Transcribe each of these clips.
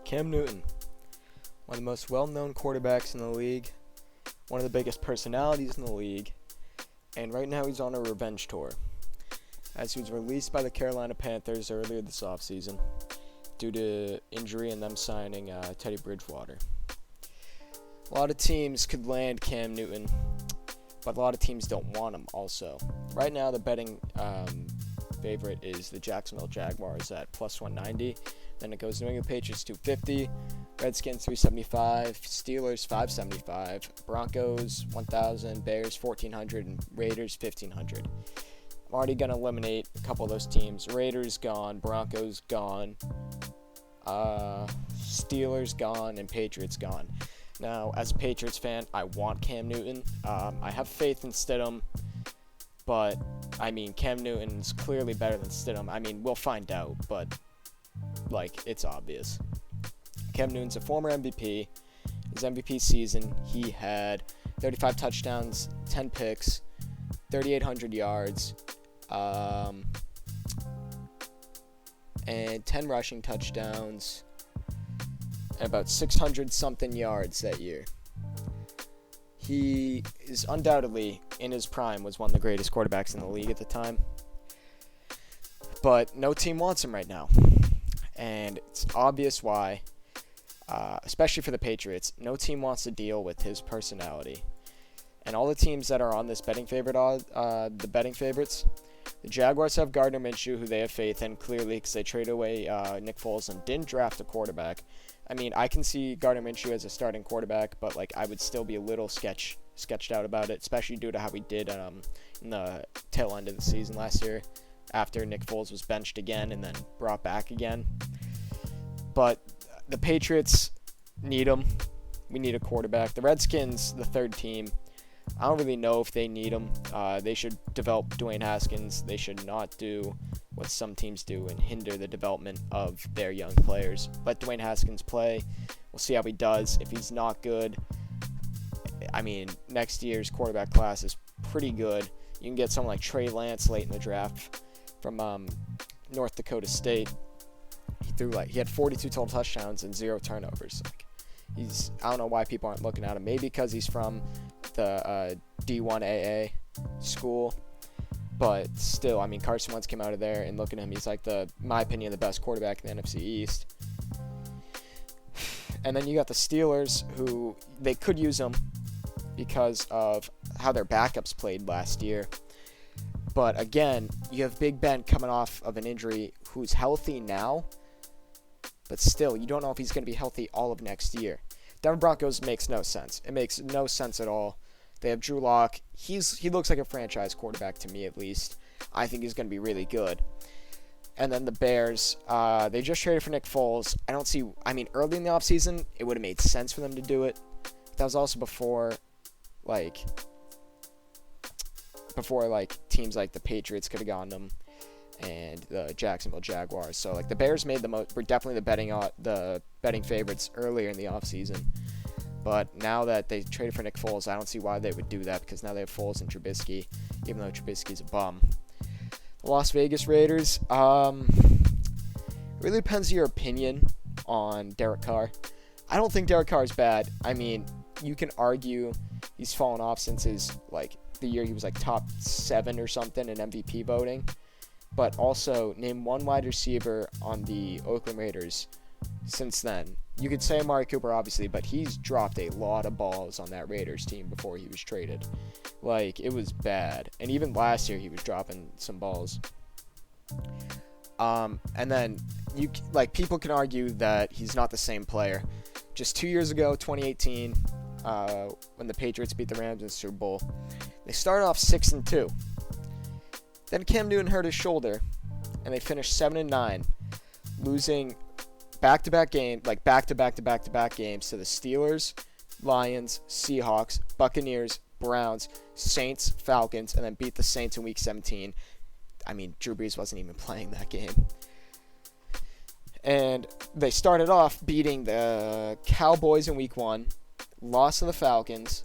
Cam Newton, one of the most well-known quarterbacks in the league, one of the biggest personalities in the league, and right now he's on a revenge tour, as he was released by the Carolina Panthers earlier this offseason due to injury and them signing Teddy Bridgewater. A lot of teams could land Cam Newton, but a lot of teams don't want him also. Right now the betting favorite is the Jacksonville Jaguars at plus 190. Then it goes New England Patriots 250, Redskins 375, Steelers 575, Broncos 1000, Bears 1400, and Raiders 1500. I'm already going to eliminate a couple of those teams. Raiders gone, Broncos gone, Steelers gone, and Patriots gone. Now, as a Patriots fan, I want Cam Newton. I have faith in Stidham, but, Cam Newton's clearly better than Stidham. We'll find out, but, it's obvious. Cam Newton's a former MVP. His MVP season, he had 35 touchdowns, 10 picks, 3,800 yards, and 10 rushing touchdowns, and about 600-something yards that year. He is undoubtedly, in his prime, was one of the greatest quarterbacks in the league at the time. But no team wants him right now. And it's obvious why, especially for the Patriots. No team wants to deal with his personality. And all the teams that are on this betting favorite, the betting favorites, the Jaguars have Gardner Minshew, who they have faith in, clearly, because they traded away Nick Foles and didn't draft a quarterback. I can see Gardner Minshew as a starting quarterback, but I would still be a little sketched out about it, especially due to how he did in the tail end of the season last year, after Nick Foles was benched again and then brought back again. But the Patriots need him. We need a quarterback. The Redskins, the third team, I don't really know if they need him. They should develop Dwayne Haskins. They should not do what some teams do and hinder the development of their young players. Let Dwayne Haskins play. We'll see how he does. If he's not good, next year's quarterback class is pretty good. You can get someone like Trey Lance late in the draft from North Dakota State. He had 42 total touchdowns and 0 turnovers. I don't know why people aren't looking at him. Maybe because he's from the D1AA school. But still, Carson Wentz came out of there, and look at him. He's in my opinion, the best quarterback in the NFC East. And then you got the Steelers, who they could use him because of how their backups played last year. But again, you have Big Ben coming off of an injury who's healthy now, but still, you don't know if he's going to be healthy all of next year. Denver Broncos makes no sense. It makes no sense at all. They have Drew Lock. He looks like a franchise quarterback to me, at least. I think he's going to be really good. And then the Bears, they just traded for Nick Foles. I don't see, early in the offseason, it would have made sense for them to do it. That was also before teams like the Patriots could have gotten them and the Jacksonville Jaguars. So the Bears were definitely the betting favorites earlier in the offseason. But now that they traded for Nick Foles, I don't see why they would do that, because now they have Foles and Trubisky, even though Trubisky's a bum. The Las Vegas Raiders, really depends on your opinion on Derek Carr. I don't think Derek Carr is bad. You can argue he's fallen off since the year he was top 7 or something in MVP voting. But also, name one wide receiver on the Oakland Raiders since then. You could say Amari Cooper, obviously, but he's dropped a lot of balls on that Raiders team before he was traded. It was bad. And even last year, he was dropping some balls. And then, people can argue that he's not the same player. Just 2 years ago, 2018, when the Patriots beat the Rams in the Super Bowl, they started off 6-2. Then Cam Newton hurt his shoulder, and they finished 7-9, losing back-to-back games to the Steelers, Lions, Seahawks, Buccaneers, Browns, Saints, Falcons, and then beat the Saints in Week 17. Drew Brees wasn't even playing that game. And they started off beating the Cowboys in Week 1, lost to the Falcons,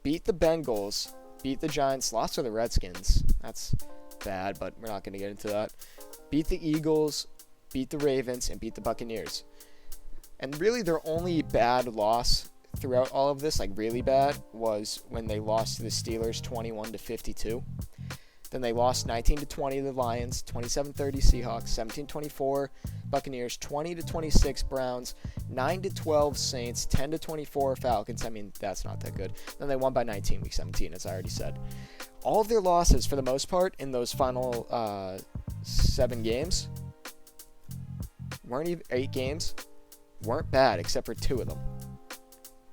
beat the Bengals, beat the Giants, lost to the Redskins. That's bad, but we're not going to get into that. Beat the Eagles, beat the Ravens, and beat the Buccaneers. And really their only bad loss throughout all of this, like really bad, was when they lost to the Steelers 21-52. Then they lost 19-20 to the Lions, 27-30 Seahawks, 17-24 Buccaneers, 20-26 Browns, 9-12 Saints, 10-24 Falcons. I mean, that's not that good. Then they won by 19 week 17, as I already said. All of their losses, for the most part, in those final 7 games, weren't even 8 games, weren't bad except for 2 of them.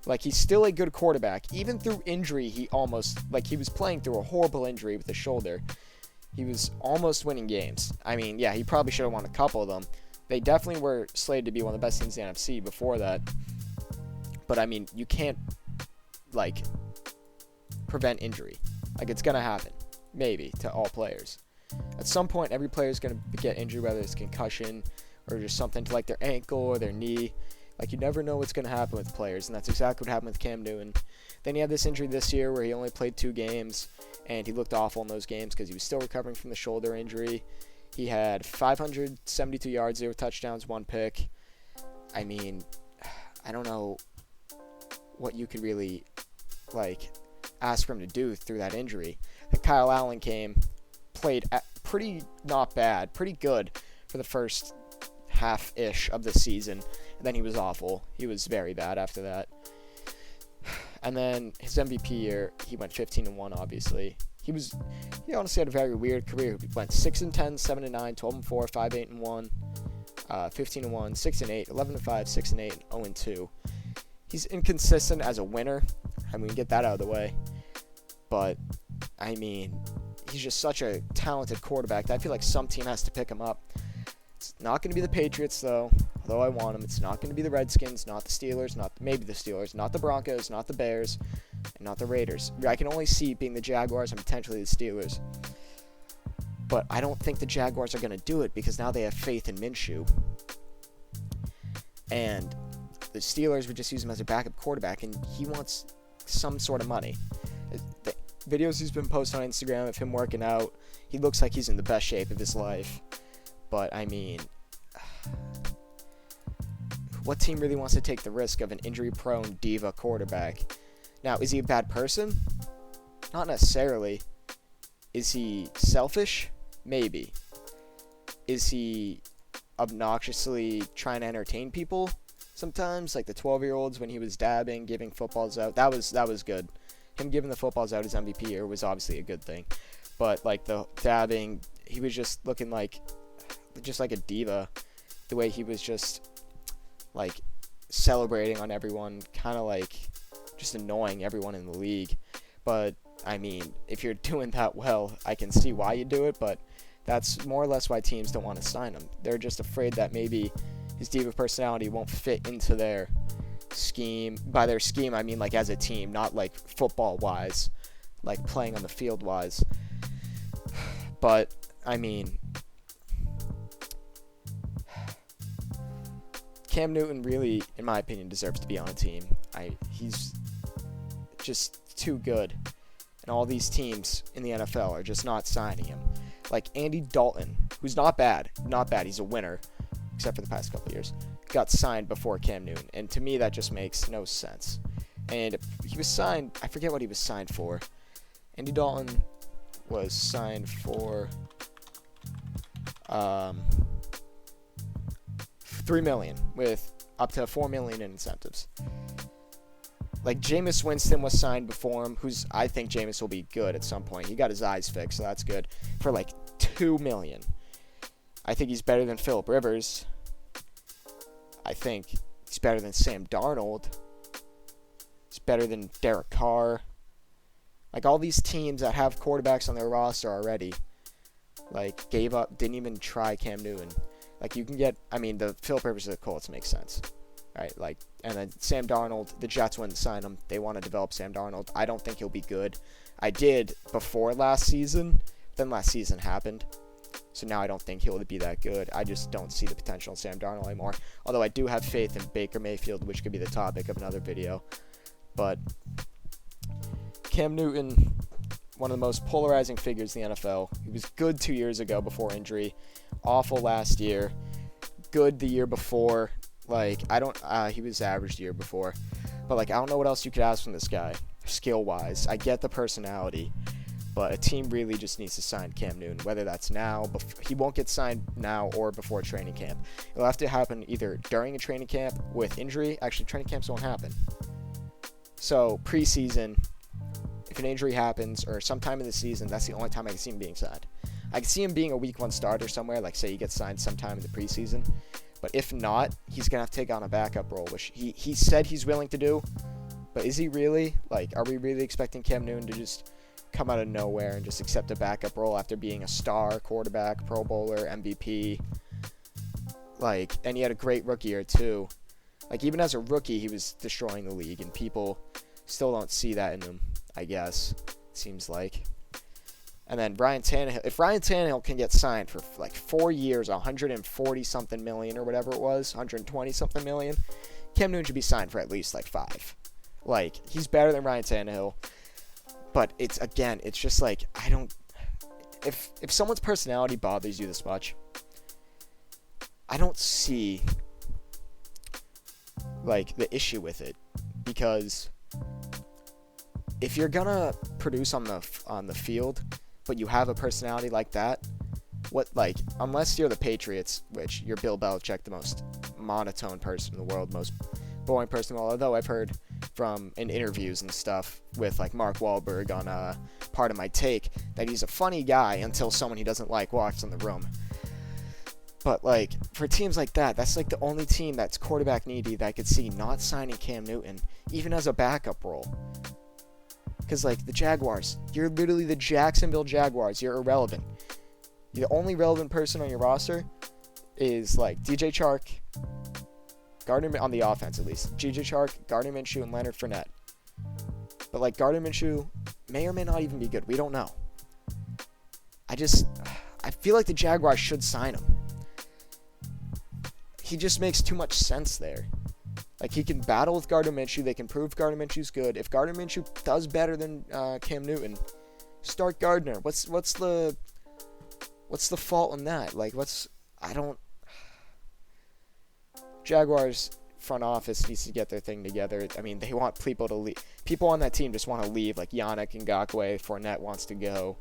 Like, he's still a good quarterback. Even through injury, he was playing through a horrible injury with the shoulder. He was almost winning games. I mean, yeah, he probably should have won a couple of them. They definitely were slated to be one of the best teams in the NFC before that. But, I mean, you can't, prevent injury. Like, it's going to happen. Maybe, to all players. At some point, every player is going to get injured, whether it's concussion or just something to, their ankle or their knee. You never know what's going to happen with players, and that's exactly what happened with Cam Newton. Then he had this injury this year where he only played 2 games, and he looked awful in those games because he was still recovering from the shoulder injury. He had 572 yards, 0 touchdowns, 1 pick. I mean, I don't know what you could really, ask for him to do through that injury. Then Kyle Allen came, played pretty not bad, pretty good for the first half-ish of the season. And then he was awful. He was very bad after that. And then his MVP year, he went 15-1, obviously. He honestly had a very weird career. He went 6-10, 7-9, 12-4, 5-8-1, 15-1, 6-8, 11-5, 6-8, and 0-2. He's inconsistent as a winner. I mean, get that out of the way. But, I mean, he's just such a talented quarterback that I feel like some team has to pick him up. It's not going to be the Patriots, though, although I want him. It's not going to be the Redskins, not the Steelers, maybe the Steelers, not the Broncos, not the Bears, and not the Raiders. I can only see it being the Jaguars and potentially the Steelers. But I don't think the Jaguars are going to do it because now they have faith in Minshew. And the Steelers would just use him as a backup quarterback, and he wants some sort of money. The videos he's been posting on Instagram of him working out, he looks like he's in the best shape of his life. But, I mean, what team really wants to take the risk of an injury-prone diva quarterback? Now, is he a bad person? Not necessarily. Is he selfish? Maybe. Is he obnoxiously trying to entertain people sometimes? Like the 12-year-olds when he was dabbing, giving footballs out. That was good. Him giving the footballs out his MVP year was obviously a good thing. But, the dabbing, he was just looking like a diva. The way he was just celebrating on everyone, kind of just annoying everyone in the league. But I mean, if you're doing that well, I can see why you do it, but that's more or less why teams don't want to sign him. They're just afraid that maybe his diva personality won't fit into their scheme. By their scheme, I mean as a team, not football wise, playing on the field wise. But I mean, Cam Newton really, in my opinion, deserves to be on a team. He's just too good. And all these teams in the NFL are just not signing him. Andy Dalton, who's not bad, he's a winner, except for the past couple of years, got signed before Cam Newton. And to me, that just makes no sense. And he was signed, I forget what he was signed for. Andy Dalton was signed for $3 million with up to $4 million in incentives. Jameis Winston was signed before him, I think Jameis will be good at some point. He got his eyes fixed, so that's good. For $2 million. I think he's better than Phillip Rivers. I think he's better than Sam Darnold. He's better than Derek Carr. All these teams that have quarterbacks on their roster already, gave up, didn't even try Cam Newton. You can get, the Phillip Rivers of the Colts makes sense. Right, and then Sam Darnold, the Jets wouldn't sign him. They want to develop Sam Darnold. I don't think he'll be good. I did before last season. Then last season happened. So now I don't think he'll be that good. I just don't see the potential in Sam Darnold anymore. Although I do have faith in Baker Mayfield, which could be the topic of another video. But Cam Newton, one of the most polarizing figures in the NFL. He was good 2 years ago before injury. Awful last year. Good the year before. Like, I don't, he was average the year before. But, like, I don't know what else you could ask from this guy, skill-wise. I get the personality, but a team really just needs to sign Cam Newton, whether that's now. He won't get signed now or before training camp. It'll have to happen either during a training camp with injury. Actually, training camps won't happen. So, preseason, if an injury happens, or sometime in the season, that's the only time I can see him being signed. I can see him being a week 1 starter somewhere, like say he gets signed sometime in the preseason. But if not, he's going to have to take on a backup role, which he said he's willing to do. But is he really? Like, are we really expecting Cam Newton to just come out of nowhere and just accept a backup role after being a star quarterback, Pro Bowler, MVP? Like, and he had a great rookie year too. Like, even as a rookie, he was destroying the league, and people still don't see that in him, I guess, it seems like. And then Ryan Tannehill, if Ryan Tannehill can get signed for like 4 years, 140-something million or whatever it was, 120-something million, Cam Newton should be signed for at least like 5. Like, he's better than Ryan Tannehill. But it's just like, I don't, if someone's personality bothers you this much, I don't see like the issue with it, because if you're gonna produce on the field, but you have a personality like that, unless you're the Patriots, which you're Bill Belichick, the most monotone person in the world, most boring person in the world, although I've heard from in interviews and stuff with like Mark Wahlberg on Part of My Take that he's a funny guy until someone he doesn't like walks in the room. But like, for teams like that, that's like the only team that's quarterback needy that I could see not signing Cam Newton, even as a backup role. Because, like, the Jaguars, you're literally the Jacksonville Jaguars. You're irrelevant. The only relevant person on your roster is, like, DJ Chark, Gardner, on the offense at least. DJ Chark, Gardner Minshew, and Leonard Fournette. But, like, Gardner Minshew may or may not even be good. We don't know. I feel like the Jaguars should sign him. He just makes too much sense there. Like, he can battle with Gardner Minshew. They can prove Gardner Minshew's good. If Gardner Minshew does better than Cam Newton, start Gardner. What's the fault in that? Like, Jaguars front office needs to get their thing together. I mean, they want people to leave. People on that team just want to leave. Like, Yannick Ngakoue, Fournette wants to go.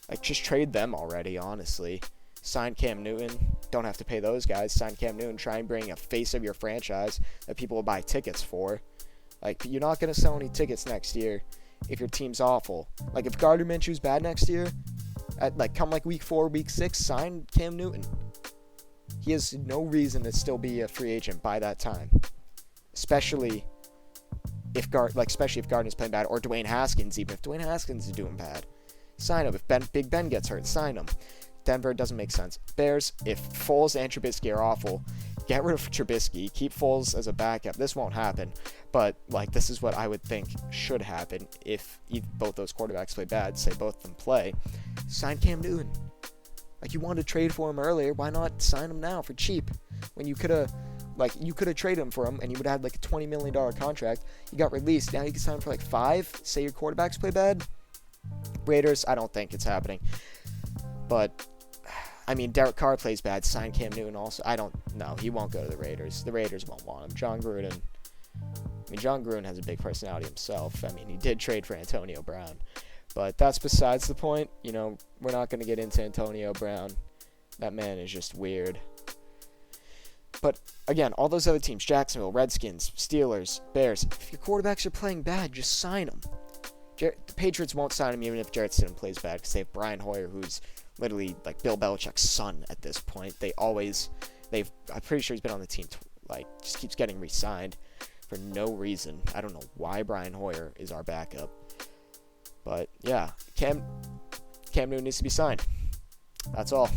Like, just trade them already, honestly. Sign Cam Newton. Don't have to pay those guys. Sign Cam Newton. Try and bring a face of your franchise that people will buy tickets for. Like, you're not going to sell any tickets next year if your team's awful. Like, if Gardner Minshew's bad next year, come week 4, week 6, sign Cam Newton. He has no reason to still be a free agent by that time. Especially if Gardner's playing bad, or Dwayne Haskins, even if Dwayne Haskins is doing bad. Sign him. If Big Ben gets hurt, sign him. Denver doesn't make sense. Bears, if Foles and Trubisky are awful, get rid of Trubisky. Keep Foles as a backup. This won't happen, but like, this is what I would think should happen if both those quarterbacks play bad. Say both of them play. Sign Cam Newton. Like, you wanted to trade for him earlier. Why not sign him now for cheap? When you could have traded him for him, and you would have had like a $20 million contract. You got released. Now you can sign him for like 5. Say your quarterbacks play bad. Raiders, I don't think it's happening. But I mean, Derek Carr plays bad. Sign Cam Newton also. I don't know. He won't go to the Raiders. The Raiders won't want him. John Gruden has a big personality himself. I mean, he did trade for Antonio Brown. But that's besides the point. You know, we're not going to get into Antonio Brown. That man is just weird. But, again, all those other teams, Jacksonville, Redskins, Steelers, Bears, if your quarterbacks are playing bad, just sign them. The Patriots won't sign him even if Jarrett Stidham plays bad, because they have Brian Hoyer, who's literally like Bill Belichick's son at this point. I'm pretty sure he's been on the team, just keeps getting re-signed for no reason. I don't know why Brian Hoyer is our backup. But yeah, Cam Newton needs to be signed. That's all.